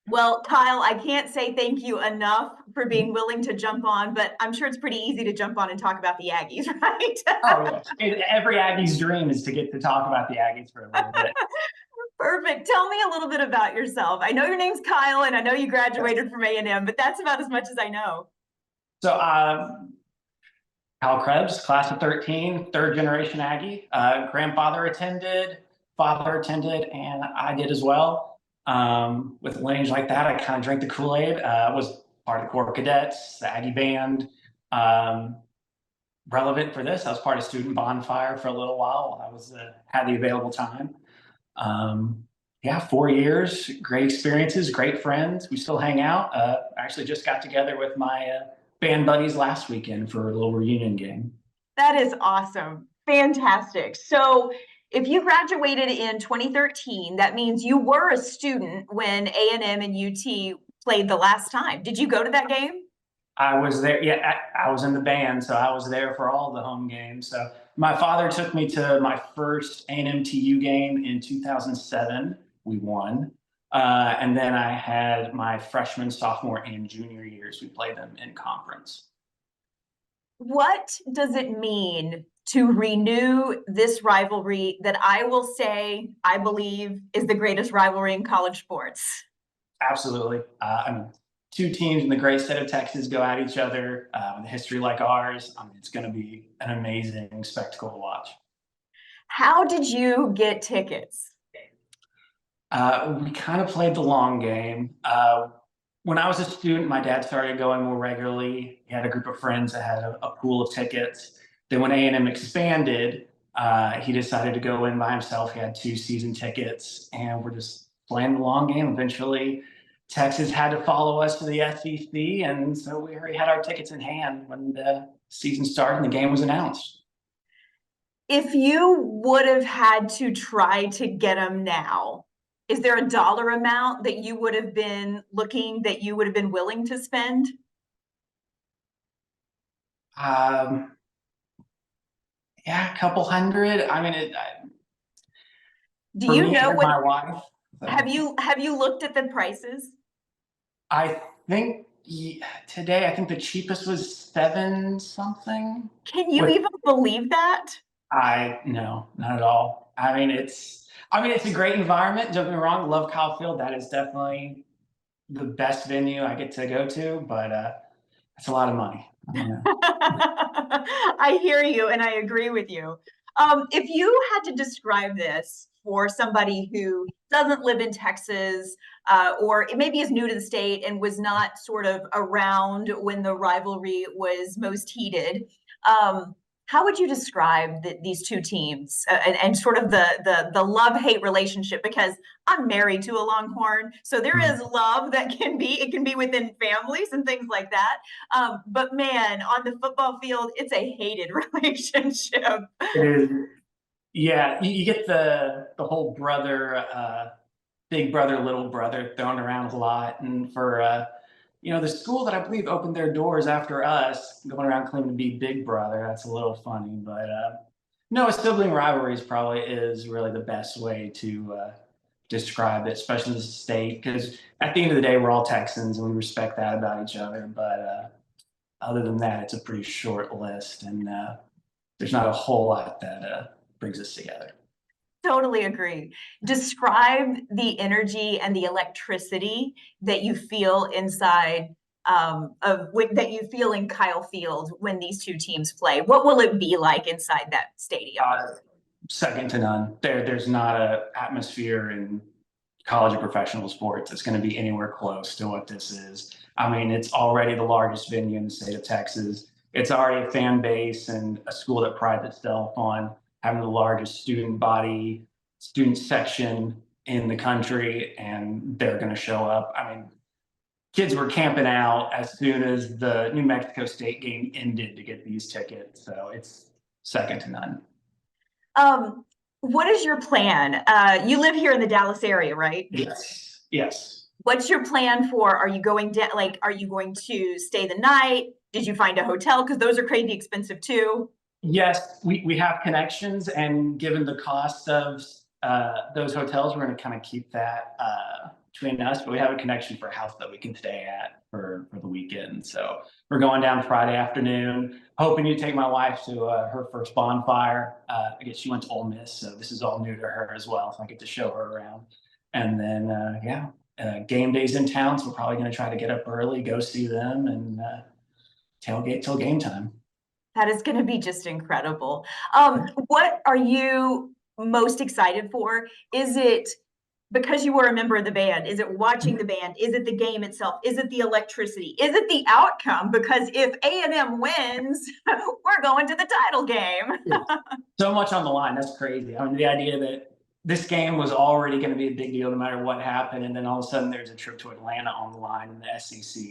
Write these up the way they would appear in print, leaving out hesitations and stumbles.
Well, Kyle, I can't say thank you enough for being willing to jump on, but I'm sure it's pretty easy to jump on and talk about the Aggies, right? Oh yes, every Aggie's dream is to get to talk about the Aggies for a little bit. Perfect. Tell me a little bit about yourself. I know your name's Kyle and I know you graduated from A&M, but that's about as much as I know. So, Kyle Krebs, class of 13, third generation Aggie. Grandfather attended, father attended, and I did as well. With lineage like that, I kind of drank the Kool-Aid. Was part of the Corps of Cadets, the Aggie band. Um, Relevant for this, I was part of Student Bonfire for a little while. I was had the available time. Um, yeah, 4 years, great experiences, great friends. We still hang out. Actually, just got together with my band buddies last weekend for a little reunion game. That is awesome. Fantastic. So, if you graduated in 2013, that means you were a student when A&M and UT played the last time. Did you go to that game? I was there. Yeah, I was in the band, so I was there for all the home games. So my father took me to my first A&M TU game in 2007. We won. And then I had my freshman, sophomore, and junior years. We played them in conference. What does it mean to renew this rivalry that I will say, I believe, is the greatest rivalry in college sports? Absolutely. I mean, two teams in the great state of Texas go at each other with a history like ours. I mean, it's going to be an amazing spectacle to watch. How did you get tickets? We kind of played the long game. When I was a student, my dad started going more regularly. He had a group of friends that had a pool of tickets. Then when A&M expanded, he decided to go in by himself. He had two season tickets, and we're just playing the long game. Eventually, Texas had to follow us to the SEC, and so we already had our tickets in hand when the season started and the game was announced. If you would have had to try to get them now, is there a dollar amount that you would have been looking that you would have been willing to spend? Um, yeah, a couple hundred. I mean, Do for you me know and what my wife. have you looked at the prices? I think today, I think the cheapest was seven something. Can you With even believe that? I no, not at all. I mean, it's a great environment. Don't get me wrong. Love Kyle Field. That is definitely the best venue I get to go to, but it's a lot of money. I don't know. I hear you and I agree with you. If you had to describe this for somebody who doesn't live in Texas, or maybe is new to the state and was not sort of around when the rivalry was most heated, how would you describe these two teams, and sort of the love hate relationship? Because I'm married to a Longhorn, so there is love that can be within families and things like that. But man, on the football field, it's a hated relationship. It is. Yeah, you get the whole brother, big brother, little brother thrown around a lot, and for the school that I believe opened their doors after us, going around claiming to be big brother. That's a little funny, but no, a sibling rivalry probably is really the best way to describe it, especially in the state, because at the end of the day, we're all Texans and we respect that about each other. But other than that, it's a pretty short list, and there's not a whole lot that brings us together. Totally agree. Describe the energy and the electricity that you feel inside, that you feel in Kyle Field when these two teams play. What will it be like inside that stadium? Second to none. There's not a atmosphere in college or professional sports that's going to be anywhere close to what this is. I mean, it's already the largest venue in the state of Texas. It's already a fan base and a school that prides itself on having the largest student body, student section in the country, and they're going to show up. I mean, kids were camping out as soon as the New Mexico State game ended to get these tickets. So it's second to none. Um, what is your plan? You live here in the Dallas area, right? Yes. Yes. What's your plan for? Are you going down? Like, are you going to stay the night? Did you find a hotel? Because those are crazy expensive too. Yes, we have connections, and given the cost of those hotels, we're going to kind of keep that between us, but we have a connection for a house that we can stay at for the weekend. So we're going down Friday afternoon, hoping to take my wife to her first bonfire. I guess she went to Ole Miss, so this is all new to her as well. So I get to show her around. And then, game days in town. So we're probably going to try to get up early, go see them, and tailgate till game time. That is going to be just incredible. What are you most excited for? Is it because you were a member of the band? Is it watching the band? Is it the game itself? Is it the electricity? Is it the outcome? Because if A&M wins, we're going to the title game. So much on the line. That's crazy. I mean, the idea that this game was already going to be a big deal no matter what happened, and then all of a sudden there's a trip to Atlanta on the line in the SEC,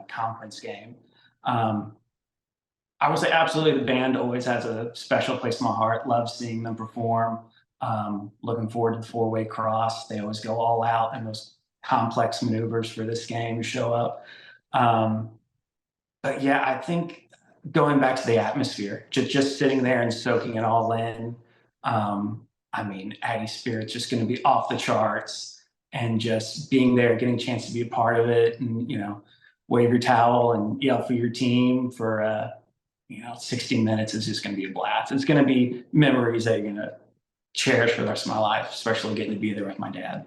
conference game. I would say absolutely the band always has a special place in my heart. Love seeing them perform. Looking forward to the four-way cross. They always go all out in those complex maneuvers for this game to show up. But yeah, I think going back to the atmosphere, just sitting there and soaking it all in. I mean, Aggie spirit's just going to be off the charts, and just being there, getting a chance to be a part of it, and wave your towel and yell for your team for 60 minutes is just going to be a blast. It's going to be memories that you're going to cherish for the rest of my life, especially getting to be there with my dad.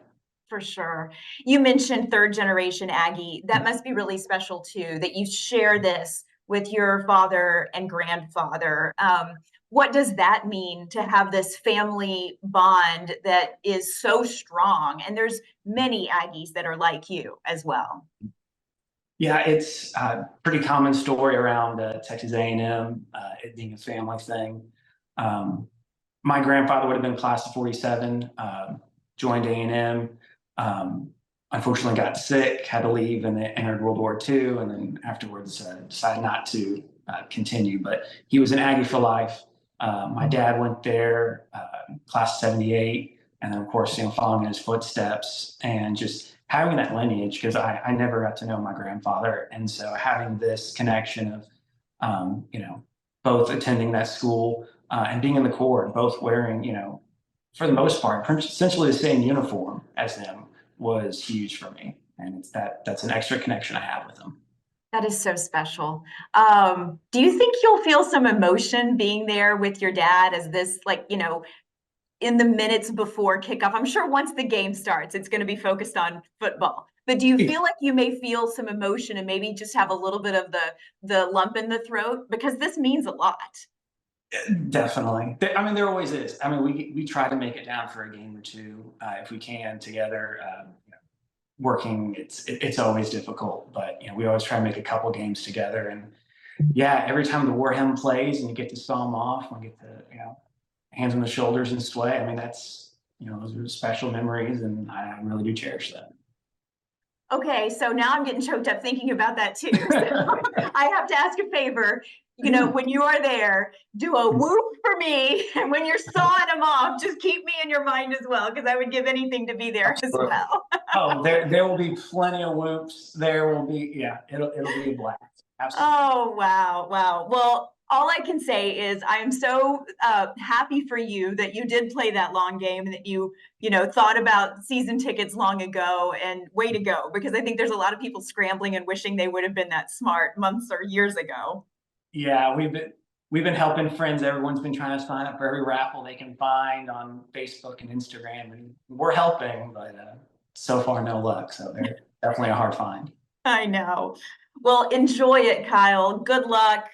For sure. You mentioned third generation Aggie. That must be really special too, that you share this with your father and grandfather. What does that mean to have this family bond that is so strong? And there's many Aggies that are like you as well. Yeah, it's a pretty common story around Texas A&M, it being a family thing. My grandfather would have been class of 47, joined A&M, unfortunately got sick, had to leave, and then entered World War II, and then afterwards decided not to continue. But he was an Aggie for life. My dad went there, class of 78, and then of course, following in his footsteps, and just having that lineage, because I never got to know my grandfather. And so having this connection of, both attending that school and being in the Corps, and both wearing, for the most part, essentially the same uniform as them was huge for me. And that's an extra connection I have with them. That is so special. Do you think you'll feel some emotion being there with your dad as this, in the minutes before kickoff? I'm sure once the game starts, it's going to be focused on football. But do you feel like you may feel some emotion and maybe just have a little bit of the lump in the throat? Because this means a lot. Definitely. I mean, there always is. I mean, we try to make it down for a game or two if we can together. Working, it's always difficult, but we always try to make a couple games together. And yeah, every time the war hymn plays and you get to storm off and get the hands on the shoulders and sway. I mean, that's those are special memories, and I really do cherish that. Okay, so now I'm getting choked up thinking about that too. So I have to ask a favor. When you are there, do a whoop for me. And when you're sawing them off, just keep me in your mind as well, because I would give anything to be there as well. Oh, there will be plenty of whoops. There will be, it'll be a blast. Absolutely. Oh, wow. Well, all I can say is I am so happy for you that you did play that long game, and that you thought about season tickets long ago, and way to go, because I think there's a lot of people scrambling and wishing they would have been that smart months or years ago. Yeah, we've been helping friends. Everyone's been trying to sign up for every raffle they can find on Facebook and Instagram, and we're helping, but so far no luck. So they're definitely a hard find. I know. Well, enjoy it, Kyle. Good luck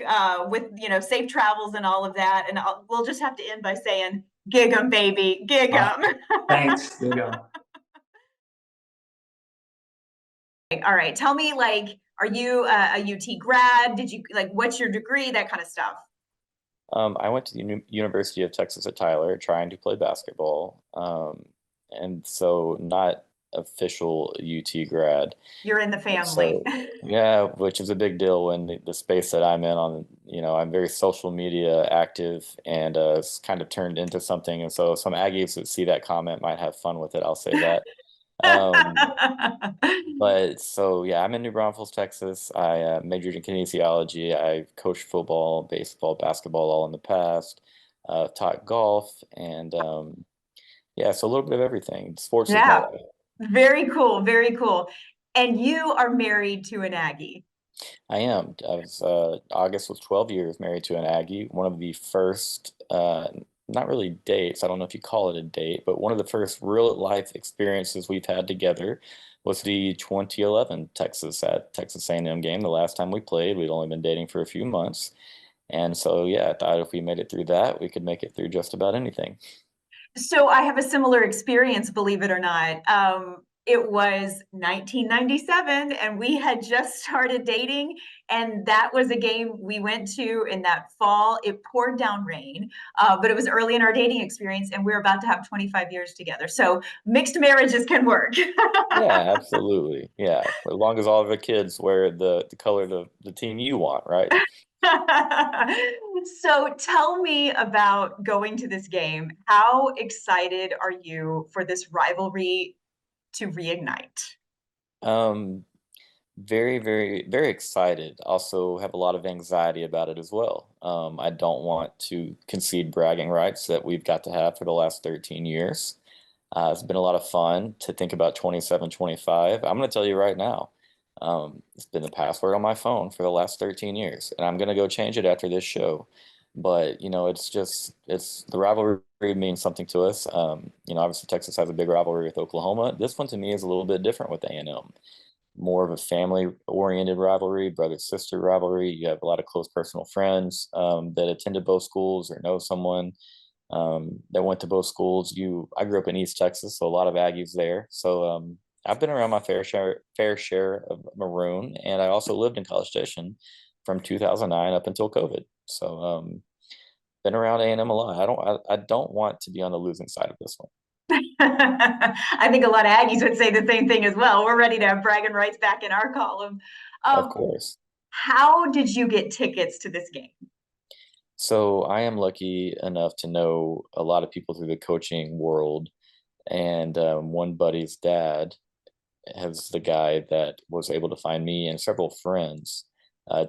with safe travels and all of that. And we'll just have to end by saying, gig 'em, baby, gig 'em. Thanks. Gig 'em. All right. Tell me, are you a UT grad? Did you what's your degree? That kind of stuff. I went to the University of Texas at Tyler trying to play basketball, and so not official UT grad. You're in the family. So, yeah, which is a big deal when the space that I'm in I'm very social media active, and it's kind of turned into something. And so some Aggies that see that comment might have fun with it. I'll say that. But so yeah, I'm in New Braunfels, Texas. I majored in kinesiology. I've coached football, baseball, basketball all in the past. Taught golf, and yeah, so a little bit of everything. Sports is my life. Very cool, very cool. And you are married to an Aggie. I am. August was 12 years married to an Aggie. One of the first, not really dates. I don't know if you call it a date, but one of the first real life experiences we've had together was the 2011 Texas A&M game. The last time we played, we'd only been dating for a few months. And so, yeah, I thought if we made it through that, we could make it through just about anything. So I have a similar experience, believe it or not. It was 1997, and we had just started dating, and that was a game we went to in that fall. It poured down rain, but it was early in our dating experience, and we were about to have 25 years together. So mixed marriages can work. Yeah, absolutely. Yeah, as long as all of the kids wear the color of the team you want, right? So tell me about going to this game. How excited are you for this rivalry to reignite? Um, Very, very, very excited. Also have a lot of anxiety about it as well. I don't want to concede bragging rights that we've got to have for the last 13 years. It's been a lot of fun to think about 27, 25. I'm going to tell you right now, it's been the password on my phone for the last 13 years, and I'm going to go change it after this show. But, it's the rivalry means something to us. Obviously Texas has a big rivalry with Oklahoma. This one to me is a little bit different with A&M, more of a family oriented rivalry, brother sister rivalry. You have a lot of close personal friends that attended both schools or know someone that went to both schools. I grew up in East Texas, so a lot of Aggies there. So I've been around my fair share of Maroon, and I also lived in College Station from 2009 up until COVID. So been around A&M a lot. I don't want to be on the losing side of this one. I think a lot of Aggies would say the same thing as well. We're ready to have bragging rights back in our column. Of Um, course. how did you get tickets to this game? So I am lucky enough to know a lot of people through the coaching world, and one buddy's dad has the guy that was able to find me and several friends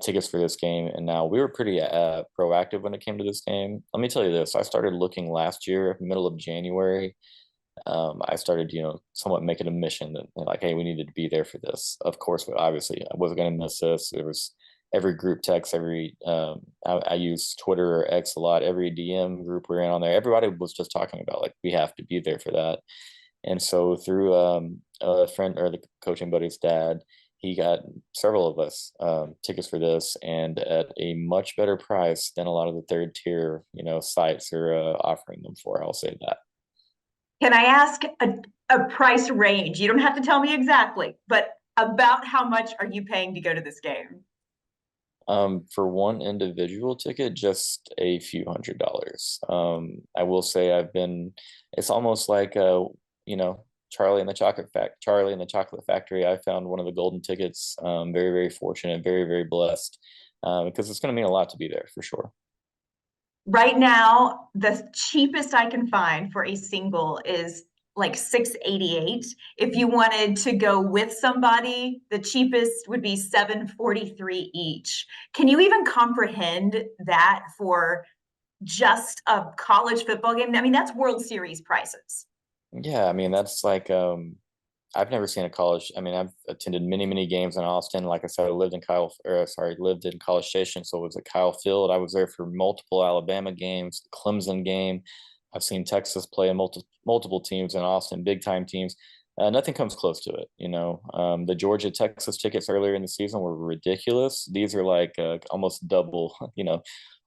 tickets for this game. And now we were pretty proactive when it came to this game. Let me tell you this: I started looking last year, middle of January. I started, somewhat making a mission that like, hey, we needed to be there for this. Of course, obviously, I wasn't going to miss this. It was every group text, I use Twitter or X a lot. Every DM group we're in on there, everybody was just talking about like we have to be there for that. And so through a friend or the coaching buddy's dad, he got several of us tickets for this, and at a much better price than a lot of the third tier, sites are offering them for. I'll say that. Can I ask a price range? You don't have to tell me exactly, but about how much are you paying to go to this game? For one individual ticket, just a few $100s. I will say it's almost like, Charlie and the Chocolate Factory. I found one of the golden tickets. Very, very fortunate, very, very blessed, because it's going to mean a lot to be there for sure. Right now, the cheapest I can find for a single is like 688. If you wanted to go with somebody, the cheapest would be 743 each. Can you even comprehend that for just a college football game? I mean, that's World Series prices. Yeah, I mean that's like I've never seen a college. I mean, I've attended many, many games in Austin. Like I said, I lived in College Station, so it was at Kyle Field. I was there for multiple Alabama games, Clemson game. I've seen Texas play in multiple teams in Austin, big time teams. Nothing comes close to it. The Georgia Texas tickets earlier in the season were ridiculous. These are like almost double.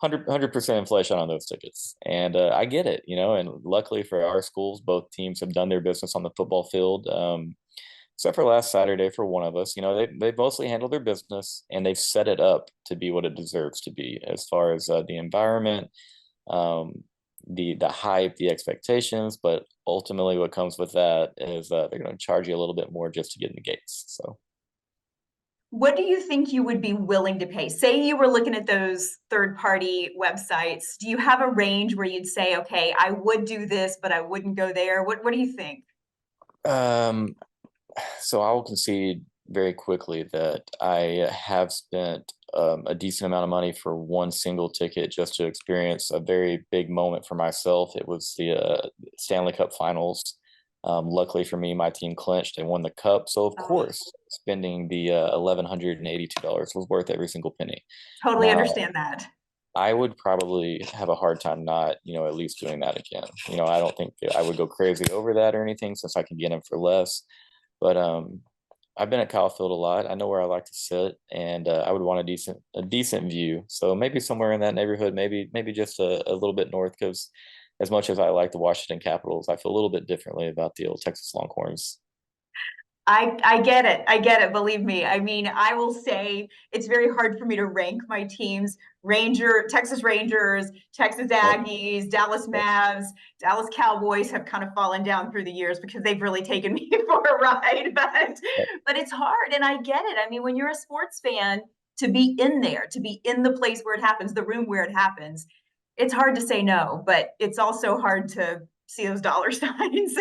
100% inflation on those tickets, and I get it. And luckily for our schools, both teams have done their business on the football field. Except for last Saturday for one of us, they mostly handled their business, and they've set it up to be what it deserves to be as far as the environment, um, the hype, the expectations. But ultimately, what comes with that is they're going to charge you a little bit more just to get in the gates. So. What do you think you would be willing to pay? Say you were looking at those third-party websites. Do you have a range where you'd say, okay, I would do this, but I wouldn't go there? What do you think? Um, so I will concede very quickly that I have spent a decent amount of money for one single ticket just to experience a very big moment for myself. It was the Stanley Cup Finals Luckily for me, my team clinched and won the cup. So of Oh, course, spending the $1,182 was worth every single penny. totally Now, understand that. I would probably have a hard time not, at least doing that again. I don't think that I would go crazy over that or anything since I can get them for less. But I've been at Kyle Field a lot. I know where I like to sit, and I would want a decent view. So maybe somewhere in that neighborhood, maybe just a little bit north, because as much as I like the Washington Capitals, I feel a little bit differently about the old Texas Longhorns. I get it. I get it. Believe me. I mean, I will say it's very hard for me to rank my teams. Texas Rangers, Texas Yep, Aggies, Dallas yep, Mavs, Dallas Cowboys have kind of fallen down through the years because they've really taken me for a ride. yep. But it's hard, and I get it. I mean, when you're a sports fan, to be in there, to be in the place where it happens, the room where it happens, it's hard to say no, but it's also hard to see those dollar signs.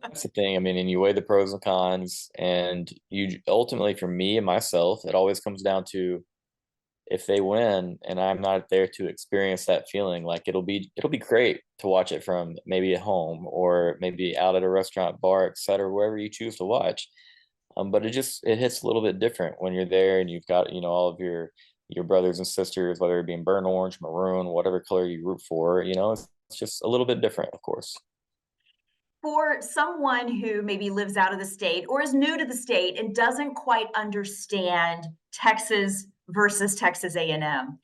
That's the thing. I mean, and you weigh the pros and cons, and you ultimately, for me and myself, it always comes down to if they win and I'm not there to experience that feeling, like it'll be great to watch it from maybe at home or maybe out at a restaurant, bar, etc., wherever you choose to watch. But it hits a little bit different when you're there and you've got, all of your brothers and sisters, whether it be in burnt orange, maroon, whatever color you root for, it's just a little bit different, of course. For someone who maybe lives out of the state or is new to the state and doesn't quite understand Texas versus Texas A&M,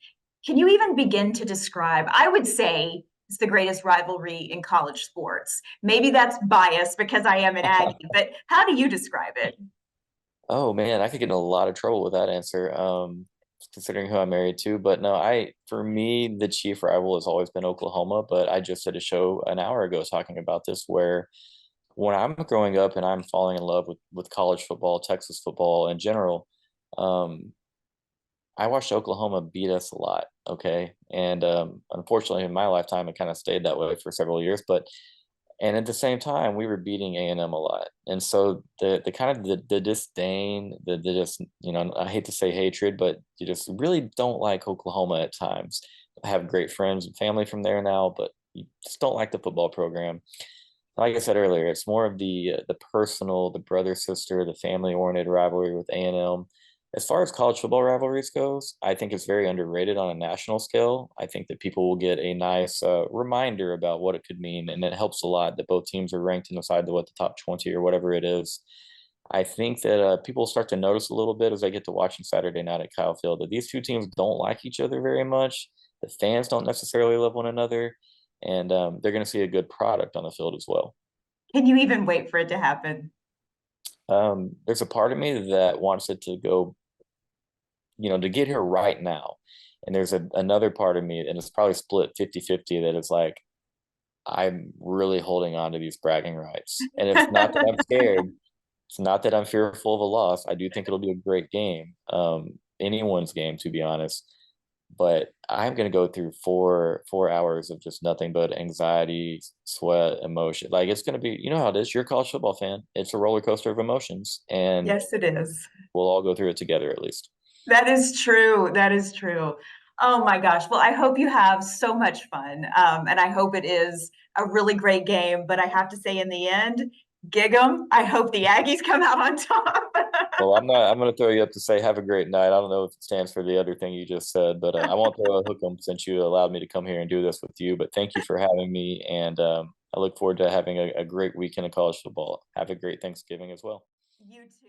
can you even begin to describe? I would say it's the greatest rivalry in college sports. Maybe that's biased because I am an Aggie, but how do you describe it? Oh man, I could get in a lot of trouble with that answer, considering who I'm married to. But no, for me, the chief rival has always been Oklahoma. But I just did a show an hour ago talking about this, where when I'm growing up and I'm falling in love with college football, Texas football in general, um, I watched Oklahoma beat us a lot. Okay, and unfortunately, in my lifetime, it kind of stayed that way for several years. And at the same time, we were beating A&M a lot. And so the kind of the disdain, the just, I hate to say hatred, but you just really don't like Oklahoma at times. I have great friends and family from there now, but you just don't like the football program. Like I said earlier, it's more of the personal, the brother sister, the family oriented rivalry with A&M. As far as college football rivalries goes, I think it's very underrated on a national scale. I think that people will get a nice reminder about what it could mean, and it helps a lot that both teams are ranked inside the top 20 or whatever it is. I think that people start to notice a little bit as they get to watching Saturday night at Kyle Field that these two teams don't like each other very much. The fans don't necessarily love one another, and they're going to see a good product on the field as well. Can you even wait for it to happen? There's a part of me that wants it to go, to get here right now. And there's another part of me, and it's probably split 50-50, that is like, I'm really holding on to these bragging rights. And it's not that I'm scared. It's not that I'm fearful of a loss. I do think it'll be a great game, anyone's game, to be honest. But I'm going to go through 4 hours of just nothing but anxiety, sweat, emotion. Like it's going to be, you know how it is. You're a college football fan. It's a roller coaster of emotions, and Yes, it is. we'll all go through it together at least. That is true. That is true. Oh my gosh. Well, I hope you have so much fun. And I hope it is a really great game. But I have to say, in the end, gig 'em. I hope the Aggies come out on top. Well, I'm not. I'm going to throw you up to say have a great night. I don't know if it stands for the other thing you just said, but I won't throw a hook 'em since you allowed me to come here and do this with you. But thank you for having me, and I look forward to having a great weekend of college football. Have a great Thanksgiving as well. You too.